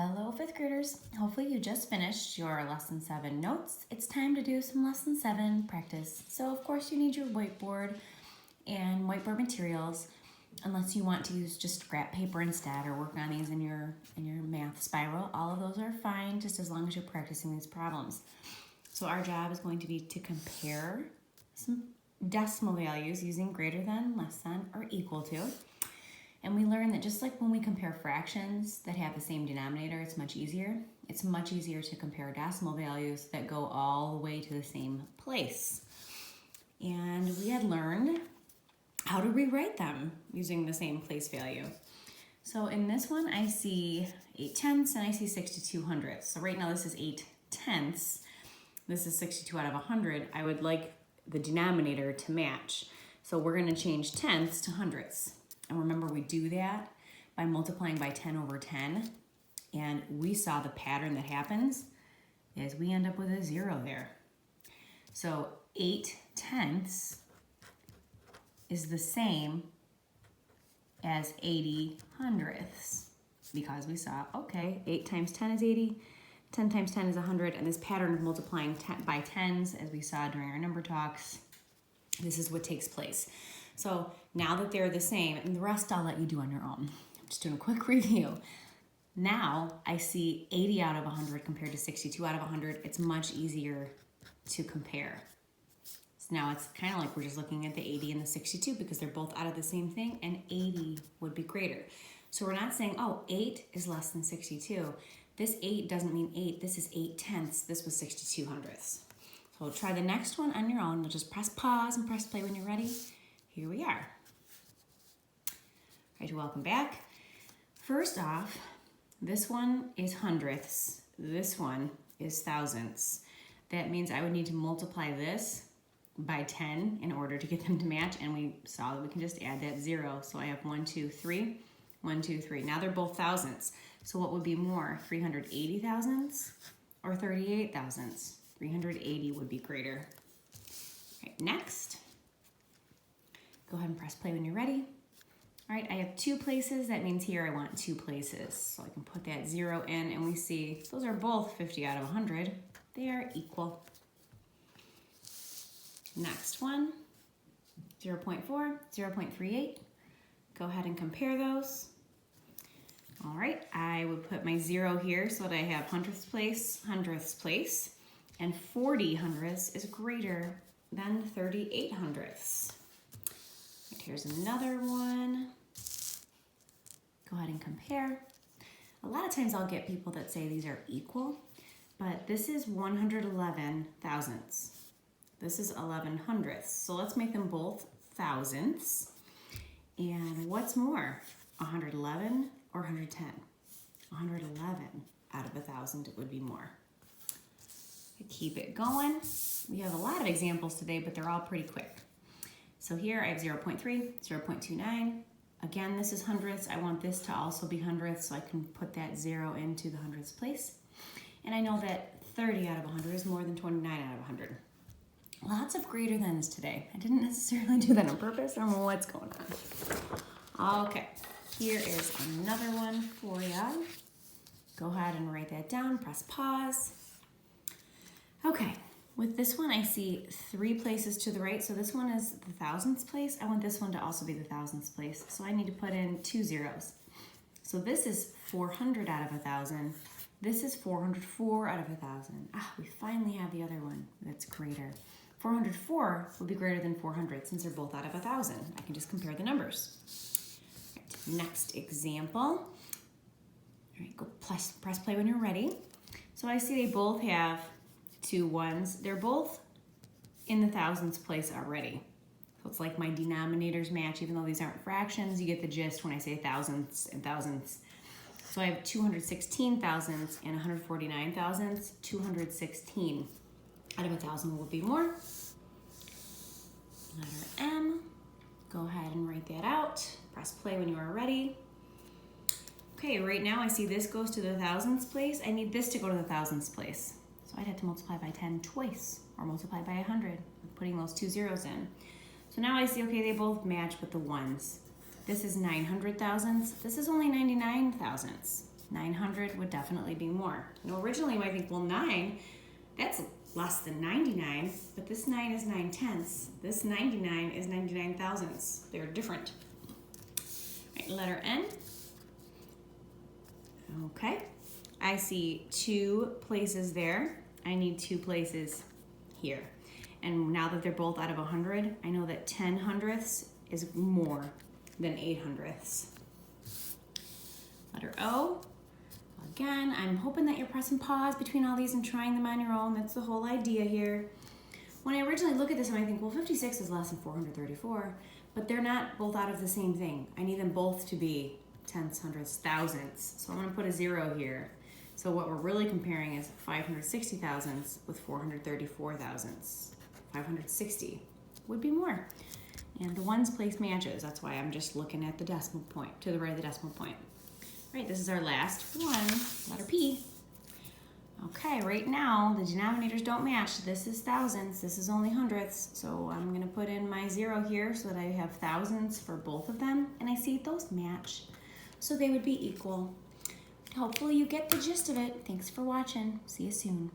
Hello, fifth graders. Hopefully you just finished your lesson 7 notes. It's time to do some lesson 7 practice. So of course you need your whiteboard and whiteboard materials, unless you want to use just scrap paper instead or work on these in your math spiral. All of those are fine, just as long as you're practicing these problems. So our job is going to be to compare some decimal values using greater than, less than, or equal to. And we learned that just like when we compare fractions that have the same denominator, it's much easier. It's much easier to compare decimal values that go all the way to the same place. And we had learned how to rewrite them using the same place value. So in this one, I see 8/10 and I see 62/100. So right now this is 8/10. This is 62 out of 100. I would like the denominator to match. So we're gonna change tenths to hundredths. And remember, we do that by multiplying by 10 over 10. And we saw the pattern that happens is we end up with a 0 there. So 8/10 is the same as 80/100ths, because we saw, okay, 8 times 10 is 80, 10 times 10 is 100, and this pattern of multiplying by tens, as we saw during our number talks, this is what takes place. So now that they're the same, and the rest I'll let you do on your own. I'm just doing a quick review. Now I see 80 out of 100 compared to 62 out of 100. It's much easier to compare. So now it's kind of like we're just looking at the 80 and the 62 because they're both out of the same thing, and 80 would be greater. So we're not saying, oh, 8 is less than 62. This 8 doesn't mean 8. This is 8/10. This was 62/100. So try the next one on your own. You'll just press pause and press play when you're ready. Here we are. All right, welcome back. First off, this one is hundredths. This one is thousandths. That means I would need to multiply this by 10 in order to get them to match, and we saw that we can just add that 0. So I have 1, 2, 3, 1, 2, 3. Now they're both thousandths. So what would be more, 380 thousandths or 38 thousandths? 380 would be greater. All right, next. Go ahead and press play when you're ready. All right, I have 2 places. That means here I want 2 places. So I can put that 0 in, and we see those are both 50 out of 100. They are equal. Next one, 0.4, 0.38. Go ahead and compare those. All right, I would put my 0 here so that I have hundredths place, and 40 hundredths is greater than 38 hundredths. Here's another one. Go ahead and compare. A lot of times I'll get people that say these are equal, but this is 111 thousandths. This is 11 hundredths. So let's make them both thousandths. And what's more, 111 or 110? 111 out of 1,000 it would be more. Keep it going. We have a lot of examples today, but they're all pretty quick. So here I have 0.3, 0.29. Again, this is hundredths. I want this to also be hundredths, so I can put that 0 into the hundredths place. And I know that 30 out of 100 is more than 29 out of 100. Lots of greater thans today. I didn't necessarily do that on purpose. I don't know what's going on. Okay, here is another one for you. Go ahead and write that down. Press pause. Okay. With this one, I see 3 places to the right. So this one is the thousandths place. I want this one to also be the thousandths place. So I need to put in 2 zeros. So this is 400 out of 1,000. This is 404 out of 1,000. We finally have the other one that's greater. 404 would be greater than 400 since they're both out of 1,000. I can just compare the numbers. All right, next example. All right, go press play when you're ready. So I see they both have 2 ones. They're both in the thousandths place already. So it's like my denominators match, even though these aren't fractions. You get the gist when I say thousandths and thousandths. So I have 216 thousandths and 149 thousandths. 216 out of 1,000 will be more. Letter M. Go ahead and write that out. Press play when you are ready. Okay, right now I see this goes to the thousandths place. I need this to go to the thousandths place. So I'd have to multiply by 10 twice, or multiply by 100, putting those 2 zeros in. So now I see, okay, they both match with the ones. This is 900 thousandths. This is only 99 thousandths. 900 would definitely be more. Now originally you might think, well 9, that's less than 99, but this 9 is 9/10. This 99 is 99 thousandths. They're different. Right, letter N. Okay, I see 2 places there. I need 2 places here. And now that they're both out of 100, I know that 10 hundredths is more than 8 hundredths. Letter O. Again, I'm hoping that you're pressing pause between all these and trying them on your own. That's the whole idea here. When I originally look at this, I might think, well, 56 is less than 434, but they're not both out of the same thing. I need them both to be tenths, hundredths, thousandths. So I'm gonna put a 0 here. So what we're really comparing is 560 thousandths with 434 thousandths. 560 would be more. And the ones place matches. That's why I'm just looking at the decimal point, to the right of the decimal point. Right, this is our last one, letter P. Okay, right now the denominators don't match. This is thousandths, this is only hundredths. So I'm gonna put in my 0 here so that I have thousandths for both of them. And I see those match. So they would be equal. Hopefully you get the gist of it. Thanks for watching. See you soon.